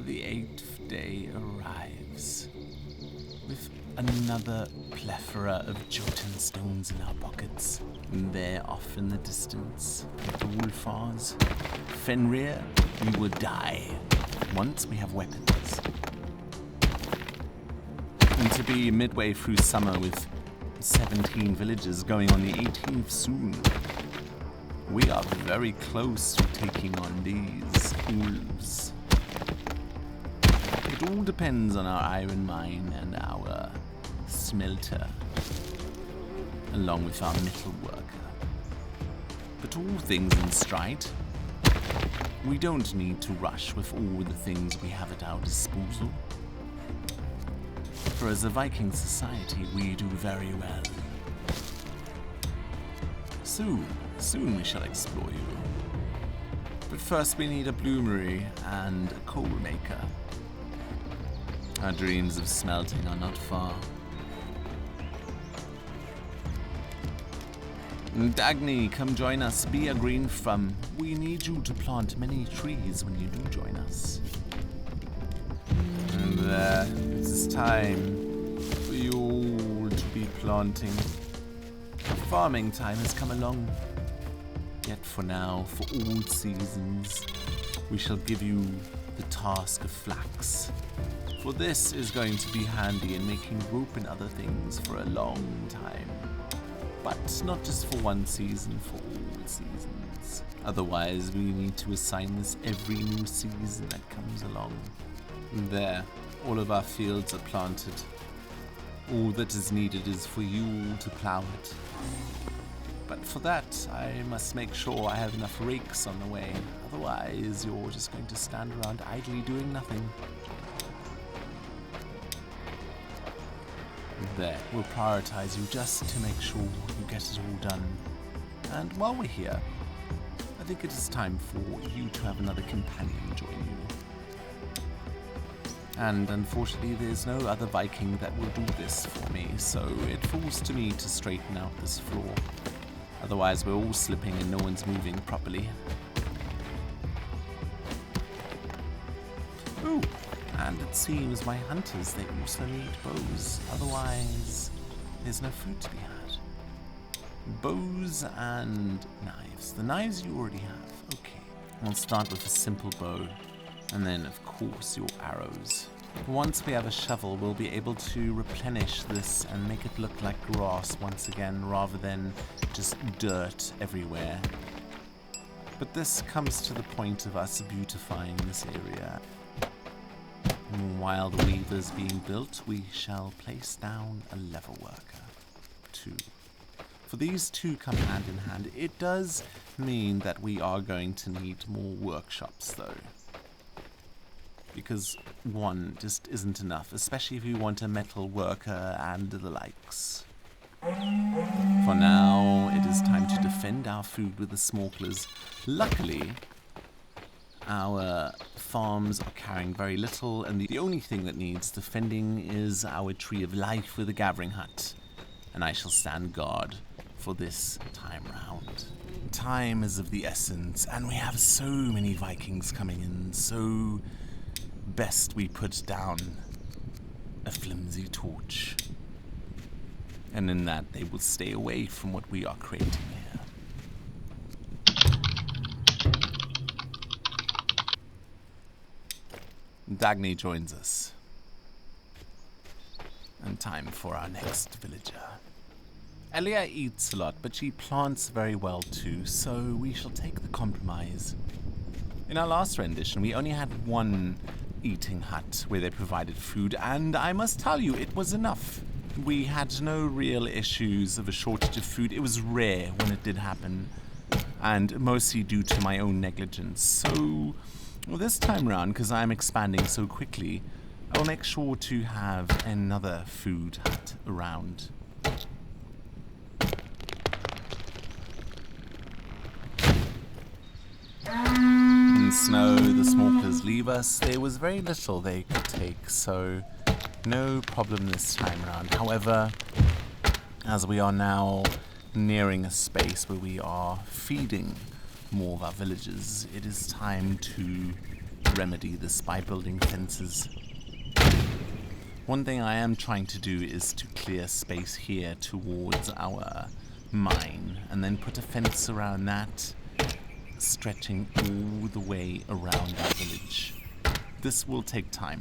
The 8th day arrives, with another plethora of Jotun stones in our pockets. And there, off in the distance, the Wolfars. Fenrir, we will die once we have weapons. And to be midway through summer with 17 villages going on the 18th soon, we are very close to taking on these wolves. It all depends on our iron mine and our smelter, along with our metal worker. But all things in stride, we don't need to rush with all the things we have at our disposal. For as a Viking society, we do very well. Soon we shall explore you. But first we need a bloomery and a coal maker. Our dreams of smelting are not far. Dagny, come join us. Be a green thumb. We need you to plant many trees when you do join us. And it is time for you all to be planting. Farming time has come along. Yet for now, for all seasons, we shall give you the task of flax. For this is going to be handy in making rope and other things for a long time. But not just for one season, for all seasons. Otherwise, we need to assign this every new season that comes along. And there, all of our fields are planted. All that is needed is for you to plow it. But for that, I must make sure I have enough rakes on the way. Otherwise, you're just going to stand around idly doing nothing. There, we'll prioritize you just to make sure you get it all done. And while we're here, I think it is time for you to have another companion join you. And unfortunately, there's no other Viking that will do this for me, so it falls to me to straighten out this floor. Otherwise, we're all slipping and no one's moving properly. Ooh. And it seems my hunters, they also need bows. Otherwise, there's no food to be had. Bows and knives. The knives you already have. Okay. I'll start with a simple bow. And then, of course, your arrows. Once we have a shovel, we'll be able to replenish this and make it look like grass once again, rather than just dirt everywhere. But this comes to the point of us beautifying this area. While the weaver is being built, we shall place down a level worker. 2. For these two come hand in hand. It does mean that we are going to need more workshops, though. Because one just isn't enough, especially if you want a metal worker and the likes. For now, it is time to defend our food with the smorklers. Luckily, our farms are carrying very little, and the only thing that needs defending is our tree of life with a gathering hut. And I shall stand guard for this time round. Time is of the essence, and we have so many Vikings coming in, so best we put down a flimsy torch. And in that, they will stay away from what we are creating here. Dagny joins us. And time for our next villager. Elia eats a lot, but she plants very well too, so we shall take the compromise. In our last rendition, we only had one eating hut where they provided food, and I must tell you, it was enough. We had no real issues of a shortage of food. It was rare when it did happen, and mostly due to my own negligence. So, well, this time around, because I'm expanding so quickly, I'll make sure to have another food hut around. In snow, the smorklers leave us. There was very little they could take, so no problem this time around. However, as we are now nearing a space where we are feeding more of our villagers, it is time to remedy this by building fences. One thing I am trying to do is to clear space here towards our mine, and then put a fence around that, stretching all the way around our village. This will take time.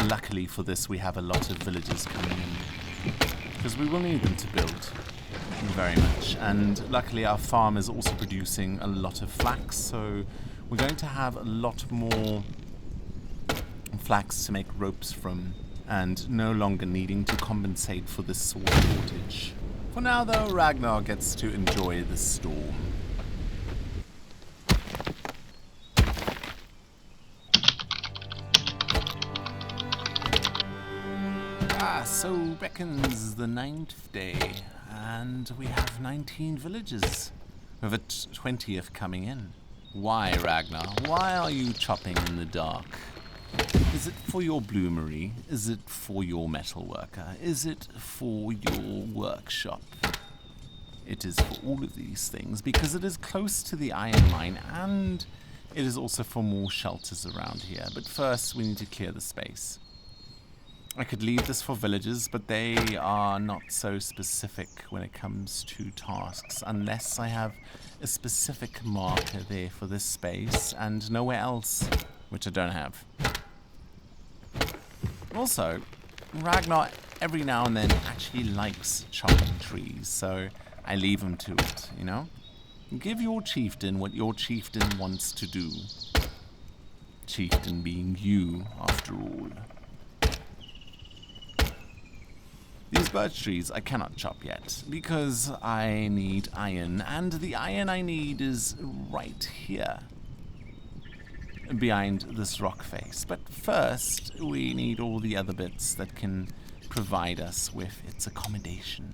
Luckily for this, we have a lot of villagers coming in, because we will need them to build very much. And luckily our farm is also producing a lot of flax, so we're going to have a lot more flax to make ropes from, and no longer needing to compensate for this sword shortage. For now though, Ragnar gets to enjoy the storm. So beckons the 9th day, and we have 19 villagers, with a 20th coming in. Why, Ragnar? Why are you chopping in the dark? Is it for your bloomery? Is it for your metalworker? Is it for your workshop? It is for all of these things, because it is close to the iron mine, and it is also for more shelters around here. But first, we need to clear the space. I could leave this for villagers, but they are not so specific when it comes to tasks, unless I have a specific marker there for this space and nowhere else, which I don't have. Also, Ragnar every now and then actually likes chopping trees, so I leave him to it, you know? Give your chieftain what your chieftain wants to do. Chieftain being you, after all. These birch trees I cannot chop yet, because I need iron, and the iron I need is right here, behind this rock face. But first, we need all the other bits that can provide us with its accommodation.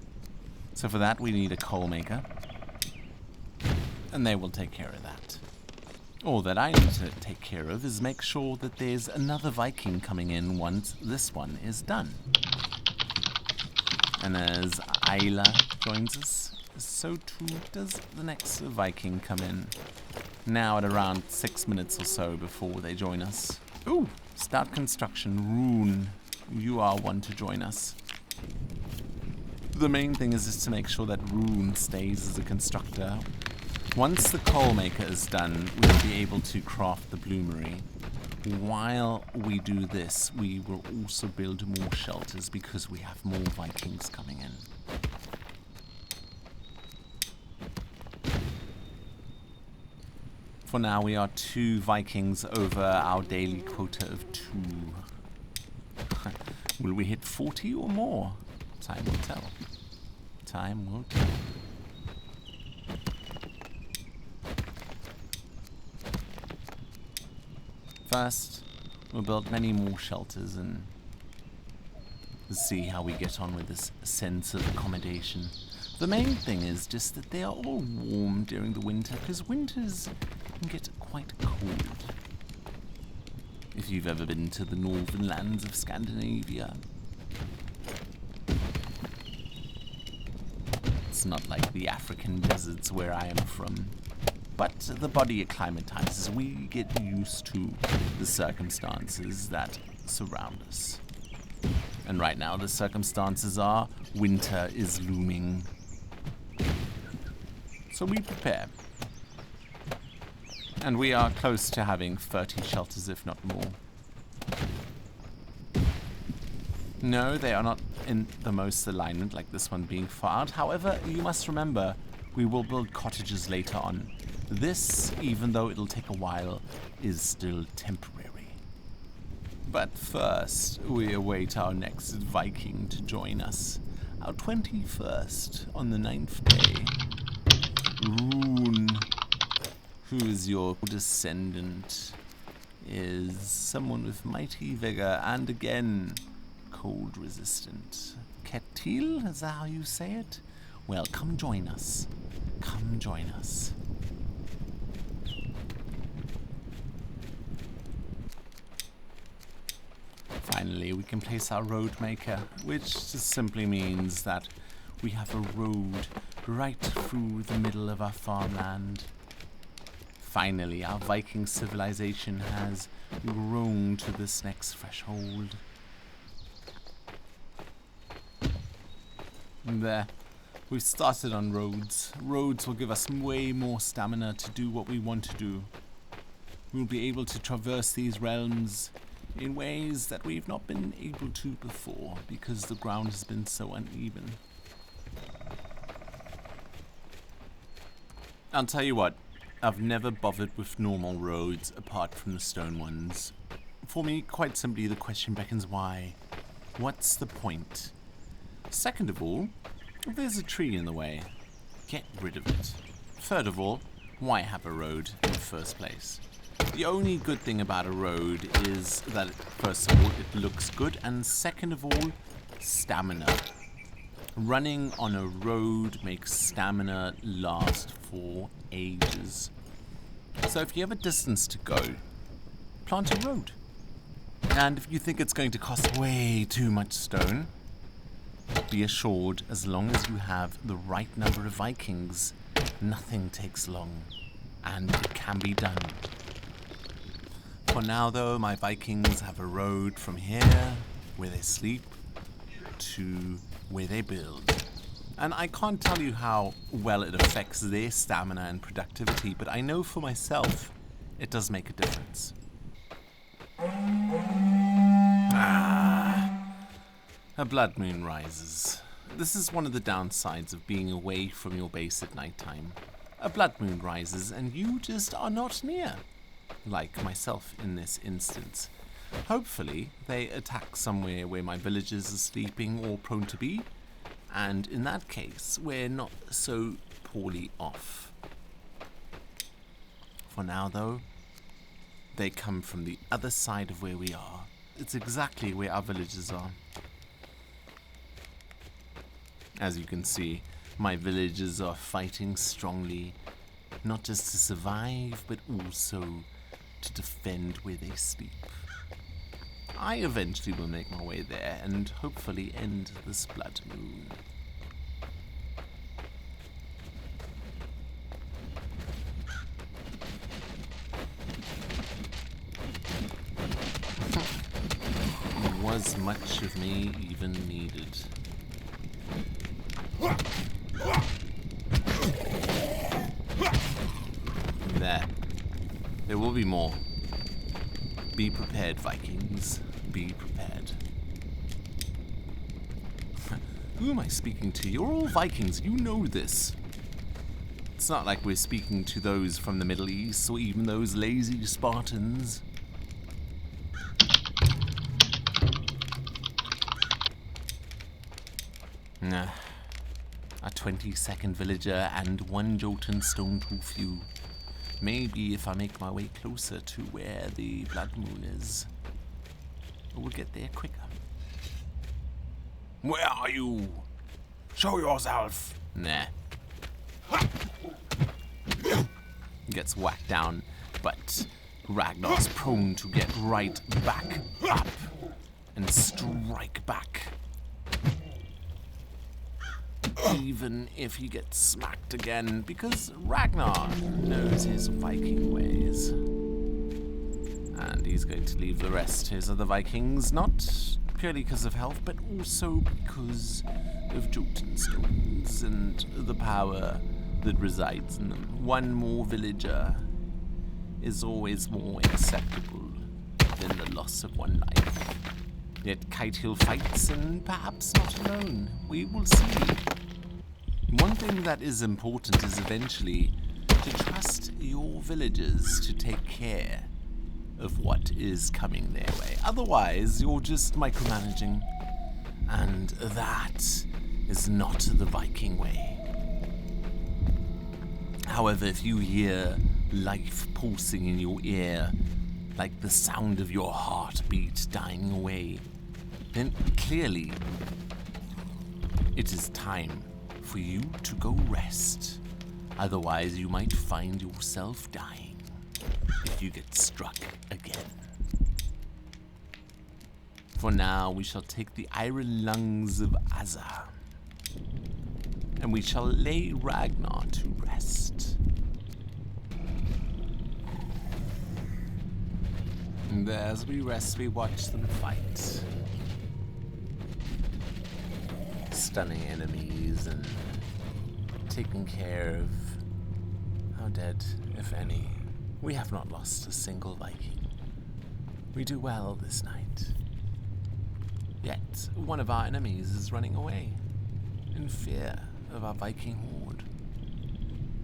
So for that, we need a coal maker, and they will take care of that. All that I need to take care of is make sure that there's another Viking coming in once this one is done. And as Ayla joins us, so too does the next Viking come in. Now at around 6 minutes or so before they join us. Ooh, start construction. Rune, you are one to join us. The main thing is just to make sure that Rune stays as a constructor. Once the coal maker is done, we'll be able to craft the bloomery. While we do this, we will also build more shelters because we have more Vikings coming in. For now, we are 2 Vikings over our daily quota of 2. Will we hit 40 or more? Time will tell. Time will tell. First, we'll build many more shelters and see how we get on with this sense of accommodation. The main thing is just that they are all warm during the winter, because winters can get quite cold. If you've ever been to the northern lands of Scandinavia, it's not like the African deserts where I am from. But the body acclimatizes. We get used to the circumstances that surround us. And right now the circumstances are winter is looming. So we prepare. And we are close to having 30 shelters, if not more. No, they are not in the most alignment, like this one being far out. However, you must remember, we will build cottages later on. This, even though it'll take a while, is still temporary. But first, we await our next Viking to join us. Our 21st on the 9th day. Rune, who is your descendant, is someone with mighty vigor and again, cold resistant. Ketil, is that how you say it? Well, come join us. Come join us. Finally, we can place our road maker, which just simply means that we have a road right through the middle of our farmland. Finally, our Viking civilization has grown to this next threshold. There. We've started on roads. Roads will give us way more stamina to do what we want to do. We'll be able to traverse these realms in ways that we've not been able to before because the ground has been so uneven. I'll tell you what, I've never bothered with normal roads apart from the stone ones. For me, quite simply, the question beckons why. What's the point? Second of all, if there's a tree in the way, get rid of it. Third of all, why have a road in the first place? The only good thing about a road is that, first of all, it looks good, and second of all, stamina. Running on a road makes stamina last for ages. So if you have a distance to go, plant a road. And if you think it's going to cost way too much stone, be assured, as long as you have the right number of Vikings, nothing takes long, and it can be done. For now, though, my Vikings have a road from here, where they sleep, to where they build. And I can't tell you how well it affects their stamina and productivity, but I know for myself, it does make a difference. A blood moon rises. This is one of the downsides of being away from your base at nighttime. A blood moon rises and you just are not near. Like myself in this instance. Hopefully, they attack somewhere where my villagers are sleeping or prone to be, and in that case, we're not so poorly off. For now, though, they come from the other side of where we are. It's exactly where our villagers are. As you can see, my villagers are fighting strongly, not just to survive, but also to defend where they sleep. I eventually will make my way there and hopefully end this blood moon. Was much of me even needed? There will be more. Be prepared, Vikings. Be prepared. Who am I speaking to? You're all Vikings. You know this. It's not like we're speaking to those from the Middle East or even those lazy Spartans. Nah. A 22nd villager and one Jotun stone to few. Maybe if I make my way closer to where the blood moon is, we'll get there quicker. Where are you? Show yourself! Nah. Gets whacked down, but Ragnar's prone to get right back up and strike back. Even if he gets smacked again, because Ragnar knows his Viking ways. And he's going to leave the rest, his other Vikings, not purely because of health, but also because of Jotun stones and the power that resides in them. One more villager is always more acceptable than the loss of one life. Yet Kitehill fights, and perhaps not alone. We will see. One thing that is important is eventually to trust your villagers to take care of what is coming their way. Otherwise, you're just micromanaging. And that is not the Viking way. However, if you hear life pulsing in your ear, like the sound of your heartbeat dying away, then clearly it is time for you to go rest. Otherwise, you might find yourself dying if you get struck again. For now, we shall take the iron lungs of Asa, and we shall lay Ragnar to rest. And as we rest, we watch them fight. Stunning enemies and taking care of how dead, if any. We have not lost a single Viking. We do well this night. Yet, one of our enemies is running away, in fear of our Viking horde.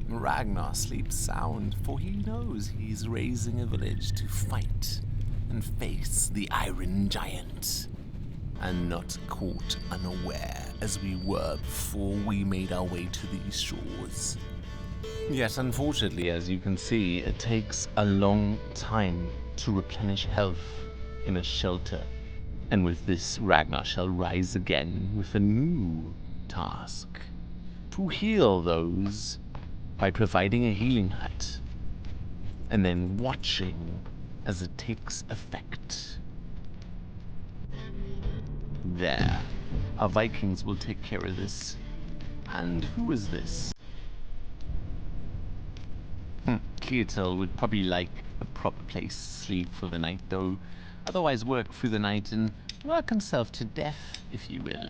Ragnar sleeps sound, for he knows he's raising a village to fight and face the Iron Giant, and not caught unaware as we were before we made our way to these shores. Yet, unfortunately, as you can see, it takes a long time to replenish health in a shelter. And with this, Ragnar shall rise again with a new task. To heal those by providing a healing hut. And then watching as it takes effect. There. Our Vikings will take care of this. And who is this? Keatel would probably like a proper place to sleep for the night, though. Otherwise work through the night and work himself to death, if you will.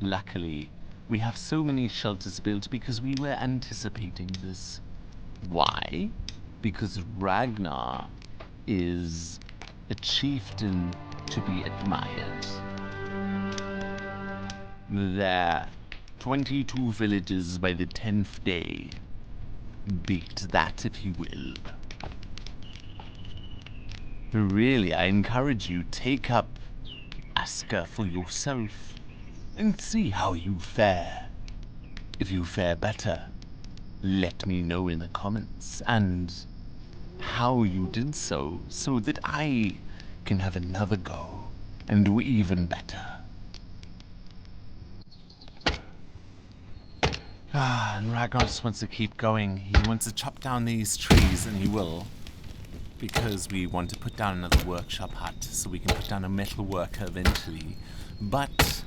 Luckily, we have so many shelters built because we were anticipating this. Why? Because Ragnar is a chieftain to be admired. There, 22 villages by the 10th day. Beat that, if you will. Really, I encourage you, take up Aska for yourself and see how you fare. If you fare better, let me know in the comments and how you did so that I can have another go and do even better. And Ragnar just wants to keep going. He wants to chop down these trees, and he will. Because we want to put down another workshop hut, so we can put down a metal worker eventually. But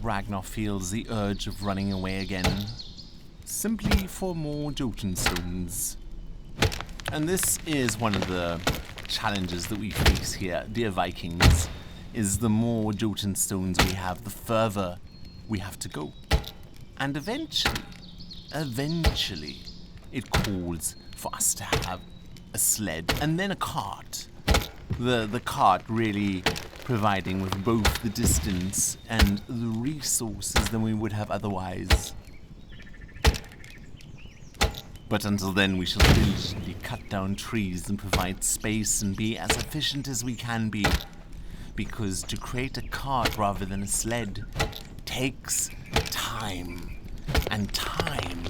Ragnar feels the urge of running away again. Simply for more Jotun stones. And this is one of the challenges that we face here, dear Vikings, is the more Jotun stones we have, the further we have to go. And eventually, it calls for us to have a sled and then a cart. The cart really providing with both the distance and the resources than we would have otherwise. But until then, we shall diligently cut down trees and provide space and be as efficient as we can be. Because to create a cart rather than a sled takes time. And time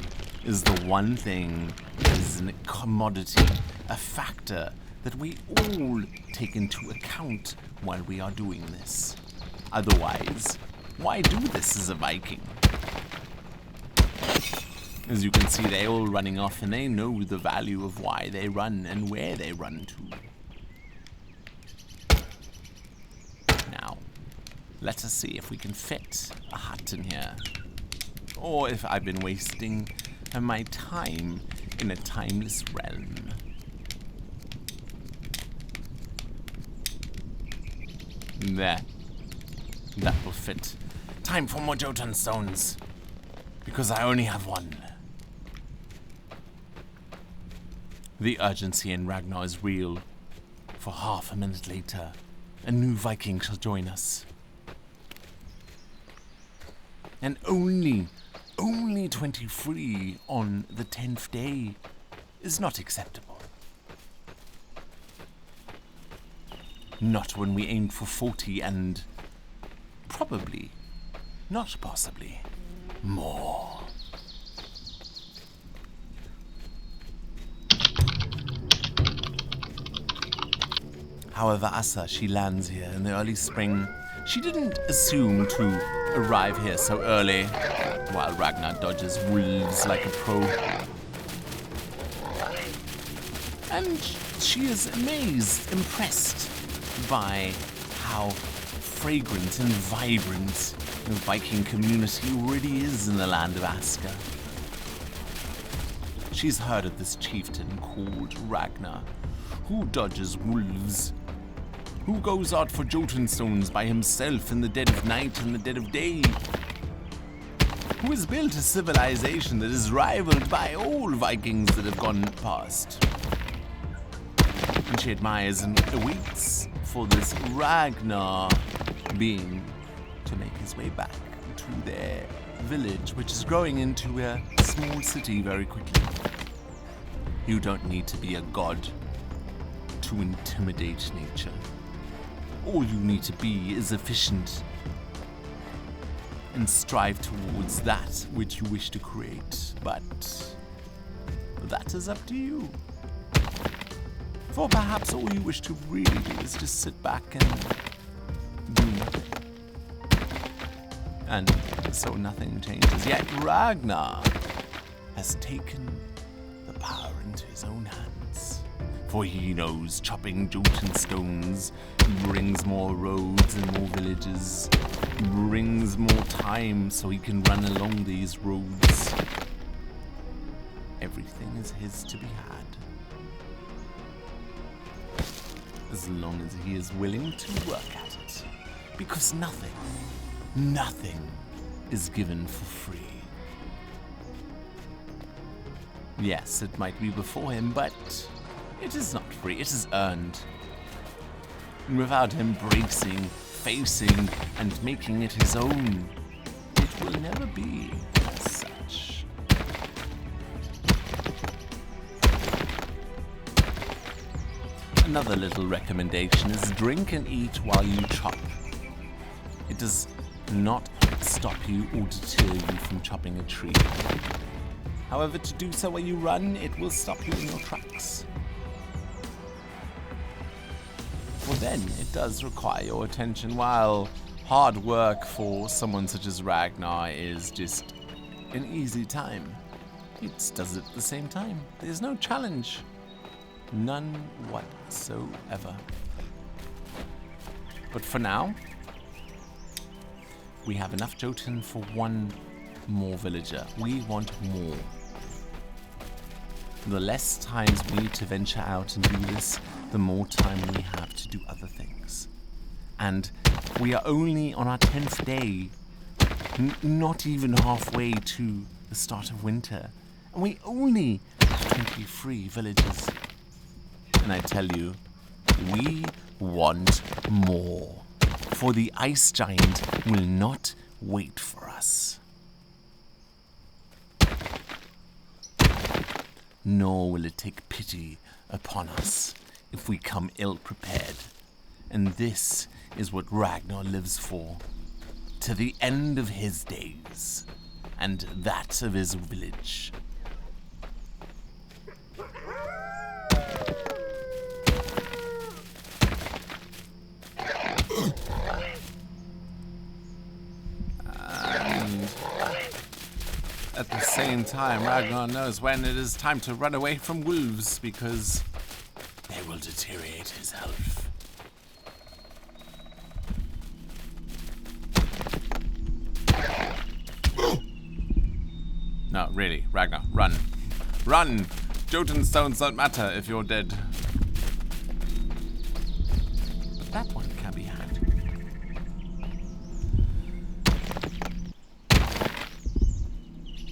is the one thing that is a commodity, a factor that we all take into account while we are doing this. Otherwise, why do this as a Viking? As you can see, they're all running off and they know the value of why they run and where they run to. Now, let us see if we can fit a hut in here. Or if I've been wasting my time in a timeless realm. There. That will fit. Time for more Jotun stones. Because I only have one. The urgency in Ragnar is real. For half a minute later, a new Viking shall join us. And only 23 on the 10th day is not acceptable. Not when we aimed for 40 and probably, not possibly, more. However, Asa, she lands here in the early spring. She didn't assume to arrive here so early, while Ragnar dodges wolves like a pro. And she is amazed, impressed by how fragrant and vibrant the Viking community really is in the land of Aska. She's heard of this chieftain called Ragnar, who dodges wolves Who goes out for Jotun stones by himself in the dead of night and the dead of day? Who has built a civilization that is rivaled by all Vikings that have gone past? And she admires and waits for this Ragnar being to make his way back to their village, which is growing into a small city very quickly. You don't need to be a god to intimidate nature. All you need to be is efficient and strive towards that which you wish to create. But that is up to you. For perhaps all you wish to really do is just sit back and do nothing. And so nothing changes. Yet Ragnar has taken the power into his own hands. For he knows chopping Jotun stones brings more roads and more villages, brings more time so he can run along these roads. Everything is his to be had. As long as he is willing to work at it. Because nothing is given for free. Yes, it might be before him, but it is not free, it is earned. And without him bracing, facing, and making it his own, it will never be as such. Another little recommendation is drink and eat while you chop. It does not stop you or deter you from chopping a tree. However, to do so while you run, it will stop you in your tracks. For then, it does require your attention, while hard work for someone such as Ragnar is just an easy time. It does it at the same time. There's no challenge. None whatsoever. But for now, we have enough Jotun for one more villager. We want more. The less times we need to venture out and do this, the more time we have to do other things. And we are only on our 10th day, not even halfway to the start of winter. And we only have 23 villages. And I tell you, we want more. For the ice giant will not wait for us. Nor will it take pity upon us if we come ill-prepared. And this is what Ragnar lives for, to the end of his days, and that of his village. And at the same time, Ragnar knows when it is time to run away from wolves, because they will deteriorate his health. No, really, Ragnar, run. Run! Jotun stones don't matter if you're dead. But that one